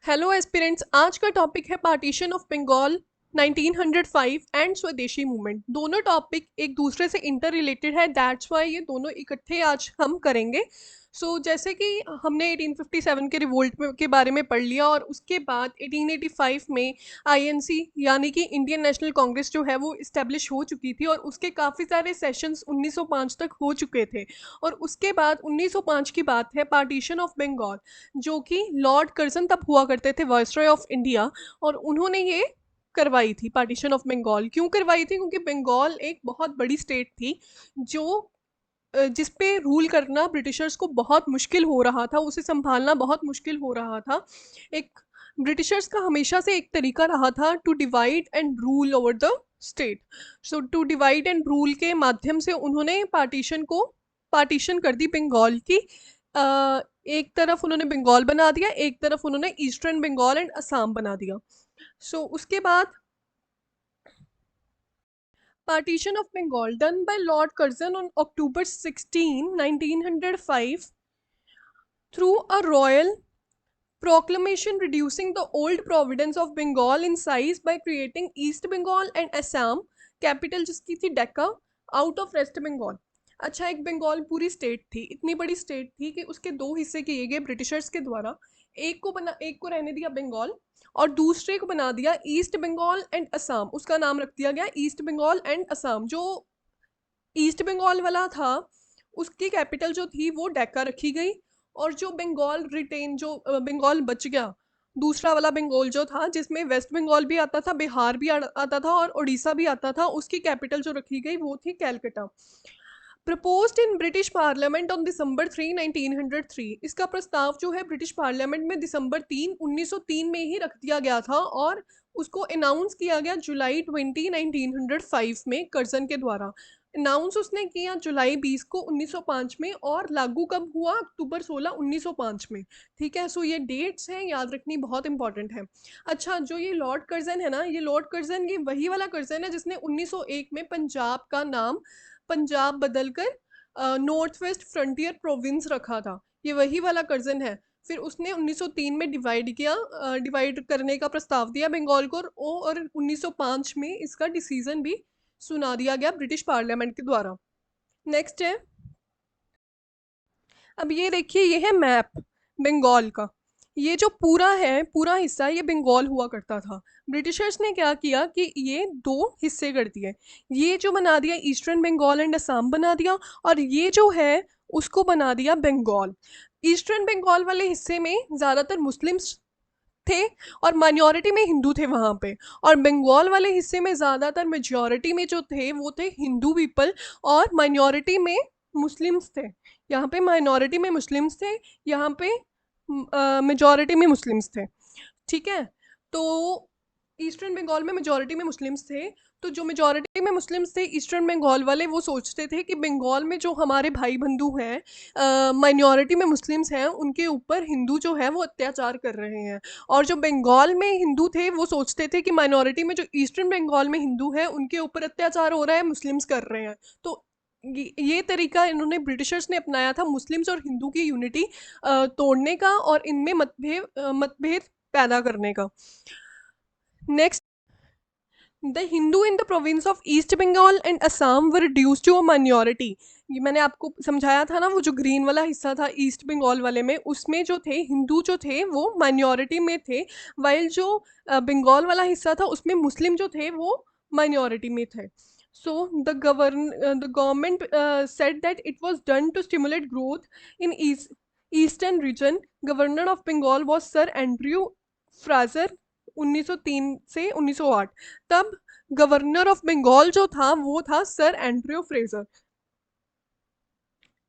Hello aspirants, आज का topic है पार्टीशन ऑफ बंगाल 1905 एंड स्वदेशी मूवमेंट। दोनों टॉपिक एक दूसरे से इंटर रिलेटेड है, दैट्स वाई ये दोनों इकट्ठे आज हम करेंगे। जैसे कि हमने 1857 के रिवोल्ट के बारे में पढ़ लिया और उसके बाद 1885 में आईएनसी यानी कि इंडियन नेशनल कांग्रेस जो है वो इस्टेब्लिश हो चुकी थी और उसके काफ़ी सारे सेशंस 1905 तक हो चुके थे। और उसके बाद 1905 की बात है पार्टीशन ऑफ बंगाल, जो कि लॉर्ड कर्जन तब हुआ करते थे वाइसरॉय ऑफ इंडिया, और उन्होंने ये करवाई थी पार्टीशन ऑफ बंगाल। क्यों करवाई थी? क्योंकि बंगाल एक बहुत बड़ी स्टेट थी जो जिस पे रूल करना ब्रिटिशर्स को बहुत मुश्किल हो रहा था, उसे संभालना बहुत मुश्किल हो रहा था। एक ब्रिटिशर्स का हमेशा से एक तरीका रहा था to divide and rule over the state. To divide and rule के माध्यम से उन्होंने पार्टीशन कर दी बंगाल की। एक तरफ उन्होंने बंगाल बना दिया, एक तरफ उन्होंने ईस्टर्न बंगाल एंड असम बना दिया। उसके बाद partition of Bengal done by Lord Curzon on October 16, 1905 through a royal proclamation reducing the old province of Bengal in size by creating East Bengal and Assam, capital जिसकी थी Deccan, out of waste Bengal. अच्छा, एक बंगाल पूरी state थी, इतनी बड़ी state थी कि उसके दो हिस्से किए गए ब्रिटिशर्स के द्वारा। एक को रहने दिया बंगाल और दूसरे को बना दिया ईस्ट बंगाल एंड असम। उसका नाम रख दिया गया ईस्ट बंगाल एंड असम। जो ईस्ट बंगाल वाला था उसकी कैपिटल जो थी वो डेक्का रखी गई, और जो बंगाल बच गया, दूसरा वाला बंगाल जो था जिसमें वेस्ट बंगाल भी आता था, बिहार भी आता था और उड़ीसा भी आता था, उसकी कैपिटल जो रखी गई वो थी Calcutta. Proposed in British parliament on December 3, 1903। इसका प्रस्ताव जो है ब्रिटिश पार्लियामेंट में दिसंबर 3, 1903 में ही रख दिया गया था और उसको अनाउंस किया गया जुलाई 20, 1905 में कर्जन के द्वारा। अनाउंस उसने किया जुलाई 20 को 1905 में, और लागू कब हुआ? अक्टूबर 16, 1905 में। ठीक है, ये डेट्स हैं, याद रखनी बहुत इंपॉर्टेंट है। अच्छा, जो ये लॉर्ड कर्जन है ना, ये लॉर्ड कर्जन ये वही वाला कर्जन है जिसने 1901 में पंजाब का नाम पंजाब बदलकर नॉर्थ वेस्ट फ्रंटियर प्रोविंस रखा था। ये वही वाला कर्जन है। फिर उसने 1903 में डिवाइड करने का प्रस्ताव दिया बंगाल को, और 1905 में इसका डिसीजन भी सुना दिया गया ब्रिटिश पार्लियामेंट के द्वारा। नेक्स्ट है, अब ये देखिए, ये है मैप बंगाल का। ये जो पूरा है, पूरा हिस्सा ये बंगाल हुआ करता था। ब्रिटिशर्स ने क्या किया कि ये दो हिस्से कर दिए। ये जो बना दिया ईस्टर्न बंगाल एंड असम बना दिया, और ये जो है उसको बना दिया बंगाल। ईस्टर्न बंगाल वाले हिस्से में ज़्यादातर मुस्लिम्स थे और माइनॉरिटी में हिंदू थे वहाँ पे, और बंगाल वाले हिस्से में ज़्यादातर मेजॉरिटी में जो थे वो थे हिंदू पीपल, और माइनॉरिटी में मुस्लिम्स थे। यहाँ पे माइनॉरिटी में मुस्लिम्स थे, यहाँ पे मेजॉरिटी में मुस्लिम्स थे। ठीक है, तो ईस्टर्न बंगाल में मेजॉरिटी में मुस्लिम्स थे। तो जो मेजॉरिटी में मुस्लिम्स थे ईस्टर्न बंगाल वाले, वो सोचते थे कि बंगाल में जो हमारे भाई बंधु हैं, माइनॉरिटी में मुस्लिम्स हैं, उनके ऊपर हिंदू जो है वो अत्याचार कर रहे हैं। और जो बंगाल में हिंदू थे वो सोचते थे कि माइनॉरिटी में जो ईस्टर्न बंगाल में हिंदू है उनके ऊपर अत्याचार हो रहा है, मुस्लिम्स कर रहे हैं। तो ये तरीका इन्होंने ब्रिटिशर्स ने अपनाया था मुस्लिम्स और हिंदू की यूनिटी तोड़ने का और इनमें मतभेद पैदा करने का। Next, the Hindu in the province of East Bengal and Assam were reduced to a minority. ये मैंने आपको समझाया था ना, वो जो ग्रीन वाला हिस्सा था ईस्ट बंगाल वाले में, उसमें जो थे हिंदू जो थे वो माइनॉरिटी में थे, वाइल जो बंगाल वाला हिस्सा था उसमें मुस्लिम जो थे वो माइनॉरिटी में थे। So the government said that it was done to stimulate growth in eastern region. Governor of Bengal was Sir Andrew Fraser 1903 से 1908। तब गवर्नर ऑफ बंगाल जो था वो था सर एंड्रयू फ्रेजर।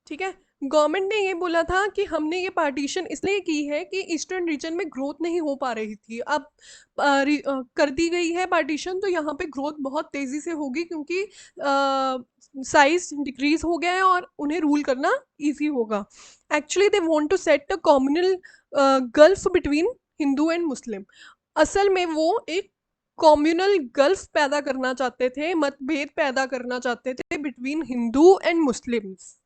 ठीक है, गवर्नमेंट ने ये बोला था कि हमने ये पार्टीशन इसलिए की है कि ईस्टर्न रीजन में ग्रोथ नहीं हो पा रही थी। अब कर दी गई है पार्टीशन, तो यहाँ पे ग्रोथ बहुत तेज़ी से होगी, क्योंकि साइज डिक्रीज हो गया है और उन्हें रूल करना इजी होगा। Actually they want to set a communal gulf between Hindu and Muslim. असल में वो एक कॉम्युनल गल्फ पैदा करना चाहते थे, मतभेद पैदा करना चाहते थे between Hindu and Muslims.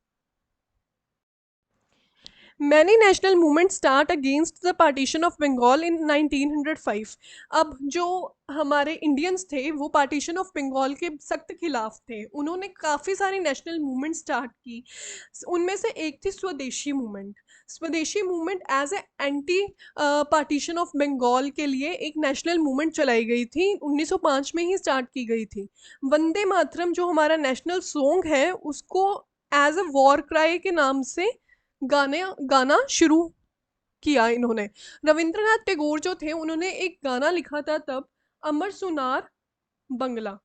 Many national movement start against the partition of Bengal in 1905। अब जो हमारे इंडियंस थे वो पार्टीशन ऑफ बंगाल के सख्त खिलाफ थे, उन्होंने काफ़ी सारी नेशनल मूवमेंट स्टार्ट की। उनमें से एक थी swadeshi movement. Swadeshi movement as a anti partition of Bengal के लिए एक नेशनल मूवमेंट चलाई गई थी, 1905 में ही स्टार्ट की गई थी। वंदे मातरम जो हमारा नेशनल सॉन्ग है उसको एज अ वॉर क्राई के नाम से गाने गाना शुरू किया इन्होंने। रविंद्रनाथ टैगोर जो थे उन्होंने एक गाना लिखा था तब, Amar Sonar Bangla,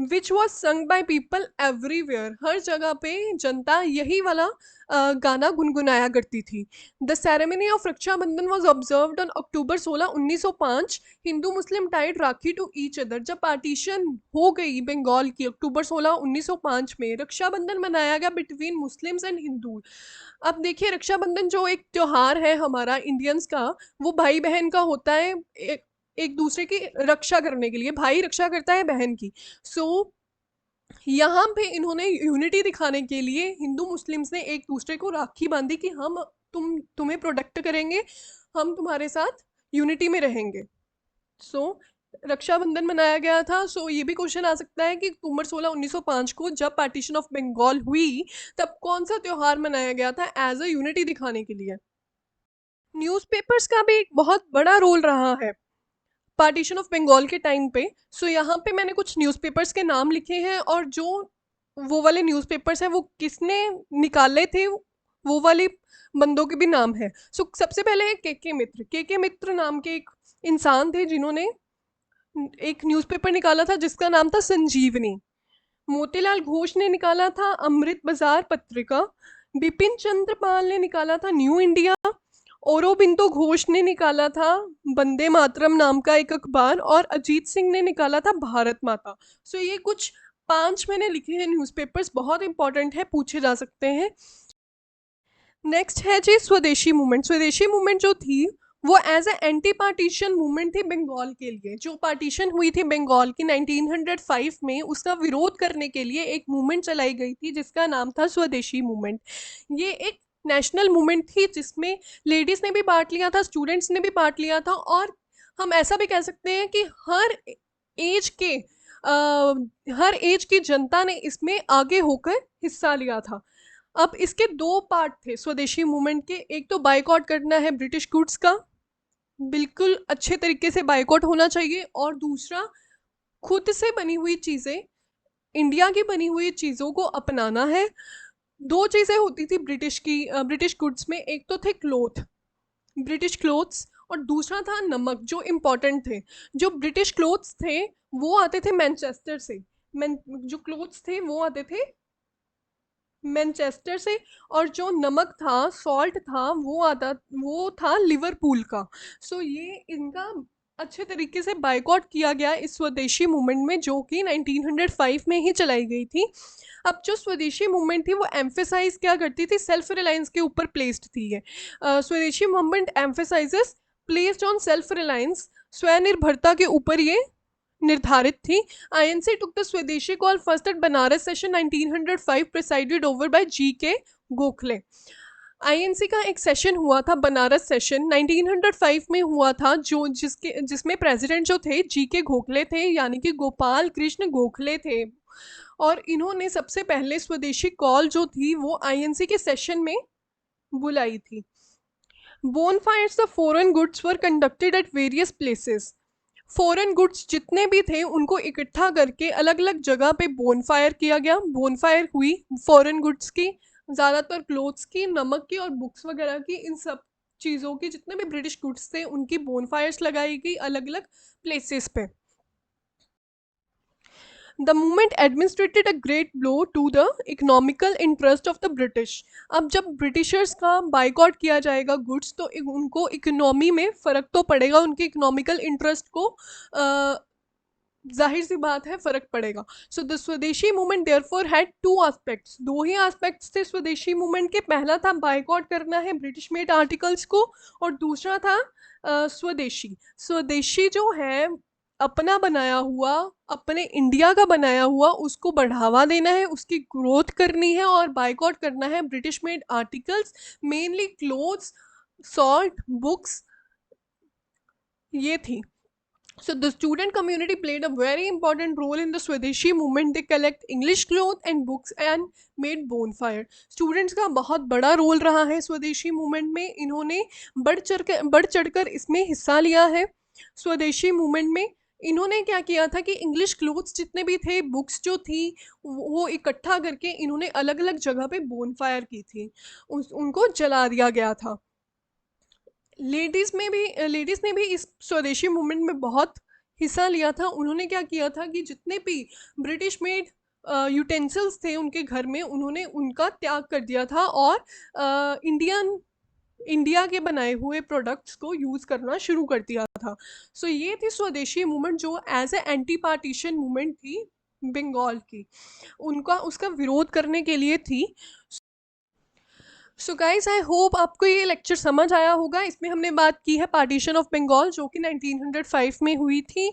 which was sung by people everywhere. हर जगह पे जनता यही वाला गाना गुनगुनाया करती थी। The ceremony of Rakshabandhan was observed on October 16 1905। Hindu Muslim tied rakhi to each other. जब पार्टीशन हो गई बंगाल की अक्टूबर 16 1905 में, रक्षाबंधन मनाया गया बिटवीन मुस्लिम्स एंड हिंदू। अब देखिए रक्षाबंधन जो एक त्योहार है हमारा इंडियंस का, वो भाई बहन का होता है, एक दूसरे की रक्षा करने के लिए, भाई रक्षा करता है बहन की। सो यहाँ पे इन्होंने यूनिटी दिखाने के लिए हिंदू मुस्लिम्स ने एक दूसरे को राखी बांधी कि हम तुम्हें प्रोटेक्ट करेंगे, हम तुम्हारे साथ यूनिटी में रहेंगे। सो रक्षाबंधन मनाया गया था। सो ये भी क्वेश्चन आ सकता है कि अक्टूबर 16 1905 को जब पार्टीशन ऑफ बंगाल हुई तब कौन सा त्योहार मनाया गया था एज अ यूनिटी दिखाने के लिए। न्यूज़पेपर्स का भी एक बहुत बड़ा रोल रहा है पार्टीशन ऑफ बंगाल के टाइम पे। सो यहाँ पे मैंने कुछ न्यूज़पेपर्स के नाम लिखे हैं, और जो वो वाले न्यूज़पेपर्स हैं वो किसने निकाले थे वो वाले बंदों के भी नाम है। सो सबसे पहले है के मित्र। के मित्र नाम के एक इंसान थे जिन्होंने एक न्यूज़पेपर निकाला था जिसका नाम था संजीवनी। मोतीलाल घोष ने निकाला था अमृत बाजार पत्रिका। बिपिन चंद्र पाल ने निकाला था न्यू इंडिया। औरोबिंदो घोष ने निकाला था वंदे मातरम नाम का एक अखबार, और अजीत सिंह ने निकाला था भारत माता। सो ये कुछ 5 मैंने लिखे हैं न्यूज़पेपर्स, बहुत इंपॉर्टेंट है, पूछे जा सकते हैं। नेक्स्ट है जी स्वदेशी मूवमेंट। स्वदेशी मूवमेंट जो थी वो as a anti partition movement थी बंगाल के लिए। जो पार्टीशन हुई थी बंगाल की 1905 में, उसका विरोध करने के लिए एक मूवमेंट चलाई गई थी जिसका नाम था स्वदेशी मूवमेंट। ये एक नेशनल मूवमेंट थी जिसमें लेडीज़ ने भी पार्ट लिया था, स्टूडेंट्स ने भी पार्ट लिया था, और हम ऐसा भी कह सकते हैं कि एज के हर एज की जनता ने इसमें आगे होकर हिस्सा लिया था। अब इसके दो पार्ट थे स्वदेशी मूवमेंट के। एक तो बाइकआउट करना है ब्रिटिश गुड्स का, बिल्कुल अच्छे तरीके से बाइकआउट होना चाहिए, और दूसरा खुद से बनी हुई चीज़ें, इंडिया की बनी हुई चीज़ों को अपनाना है। दो चीज़ें होती थी ब्रिटिश की, ब्रिटिश गुड्स में, एक तो थे क्लोथ, ब्रिटिश क्लोथ्स, और दूसरा था नमक, जो इम्पोर्टेंट थे। जो ब्रिटिश क्लोथ्स थे वो आते थे मैनचेस्टर से, जो क्लोथ्स थे वो आते थे मैनचेस्टर से, और जो नमक था, सॉल्ट था, वो था लिवरपूल का। सो ये इनका अच्छे तरीके से बाइकआउट किया गया इस स्वदेशी मूवमेंट में, जो कि 1905 में ही चलाई गई थी। अब जो स्वदेशी मूवमेंट थी वो एम्फेसाइज क्या करती थी, सेल्फ रिलायंस के ऊपर प्लेस्ड थी ये। Swadeshi movement emphasises placed on self reliance, स्वनिर्भरता के ऊपर ये निर्धारित थी। INC took the Swadeshi call first at Banaras session 1905 presided over by G K. Gokhale. INC का एक सेशन हुआ था, बनारस सेशन 1905 में हुआ था, जिसमें प्रेसिडेंट जो थे जी.के. गोखले थे, यानी कि गोपाल कृष्ण गोखले थे। और इन्होंने सबसे पहले स्वदेशी कॉल जो थी वो आईएनसी के सेशन में बुलाई थी। Bonfires of foreign goods were conducted at various places. Foreign goods जितने भी थे उनको इकट्ठा करके अलग अलग जगह पे बोनफायर किया गया। बोनफायर हुई फॉरेन गुड्स की, ज़्यादातर क्लोथ्स की, नमक की और बुक्स वगैरह की, इन सब चीज़ों की, जितने भी ब्रिटिश गुड्स थे उनकी बोनफायर्स लगाई गई अलग अलग प्लेसेस पे। The movement administrated a great blow to the economical interest of the British. अब जब ब्रिटिशर्स का बाइकआउट किया जाएगा गुड्स, तो उनको इकोनॉमी में फ़र्क तो पड़ेगा, उनके इकोनॉमिकल इंटरेस्ट को जाहिर सी बात है फ़र्क पड़ेगा। सो द स्वदेशी movement therefore had two aspects. दो ही एस्पेक्ट्स थे स्वदेशी मूवमेंट के। पहला था बाइकआउट करना है ब्रिटिश मेड आर्टिकल्स को, और दूसरा था स्वदेशी। स्वदेशी जो है अपना बनाया हुआ, अपने इंडिया का बनाया हुआ उसको बढ़ावा देना है, उसकी ग्रोथ करनी है और बायकॉट करना है British made articles, mainly clothes, salt, books, ये थी। So the student community played a very important role in the Swadeshi movement. They collect English cloth and books and made bonfire. Students का बहुत बड़ा role रहा है स्वदेशी movement में, इन्होंने बढ़ चढ़कर इसमें हिस्सा लिया है। स्वदेशी मूवमेंट में इन्होंने क्या किया था कि इंग्लिश क्लोथ्स जितने भी थे, बुक्स जो थी, वो इकट्ठा करके इन्होंने अलग अलग जगह पे बोनफायर की थी, उनको जला दिया गया था। लेडीज़ ने भी इस स्वदेशी मूवमेंट में बहुत हिस्सा लिया था। उन्होंने क्या किया था कि जितने भी ब्रिटिश मेड यूटेंसिल्स थे उनके घर में, उन्होंने उनका त्याग कर दिया था और इंडिया के बनाए हुए प्रोडक्ट्स को यूज़ करना शुरू कर दिया था। सो ये थी स्वदेशी मूवमेंट जो as a anti partition movement थी बंगाल की, उनका उसका विरोध करने के लिए थी। सो गाइस, आई होप आपको ये लेक्चर समझ आया होगा। इसमें हमने बात की है पार्टीशन ऑफ बंगाल जो कि 1905 में हुई थी।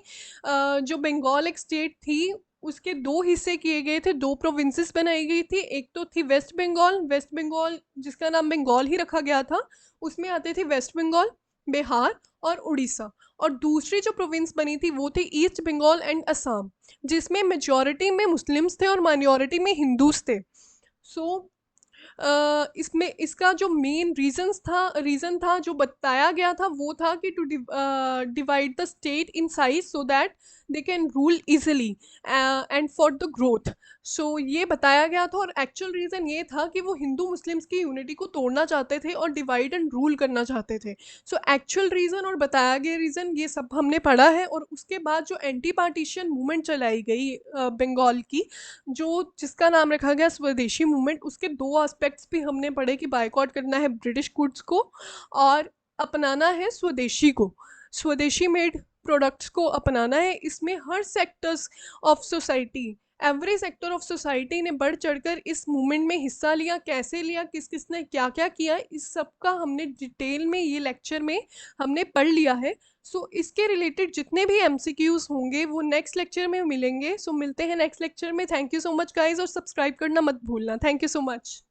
जो बंगाल एक स्टेट थी उसके दो हिस्से किए गए थे, दो प्रोविंसेस बनाई गई थी। एक तो थी वेस्ट बंगाल जिसका नाम बंगाल ही रखा गया था, उसमें आते थे वेस्ट बंगाल, बिहार और उड़ीसा। और दूसरी जो प्रोविंस बनी थी वो थी ईस्ट बंगाल एंड असम, जिसमें मेजॉरिटी में मुस्लिम्स थे और माइनॉरिटी में हिंदूज थे। सो इसमें इसका जो मेन रीज़न था जो बताया गया था वो था कि to divide the state in size so that they can rule easily and for the growth. So ये बताया गया था और एक्चुअल रीज़न ये था कि वो हिंदू मुस्लिम्स की यूनिटी को तोड़ना चाहते थे और डिवाइड एंड रूल करना चाहते थे। सो एक्चुअल रीज़न और बताया गया रीज़न ये सब हमने पढ़ा है। और उसके बाद जो एंटी पार्टीशन मूवमेंट चलाई गई बंगाल की, जो जिसका नाम रखा गया स्वदेशी मूवमेंट, उसके दो एस्पेक्ट्स भी हमने पढ़े कि बायकॉट करना है ब्रिटिश गुड्स को और अपनाना है स्वदेशी को, स्वदेशी मेड प्रोडक्ट्स को अपनाना है। इसमें हर sectors of society, every sector of society ने बढ़ चढ़कर इस मूवमेंट में हिस्सा लिया। कैसे लिया, किस किस ने क्या क्या किया, इस सब का हमने डिटेल में ये लेक्चर में हमने पढ़ लिया है। सो इसके रिलेटेड जितने भी एमसीक्यूज होंगे वो नेक्स्ट लेक्चर में मिलेंगे। सो मिलते हैं नेक्स्ट लेक्चर में। Thank you so much guys, और सब्सक्राइब करना मत भूलना। Thank you so much.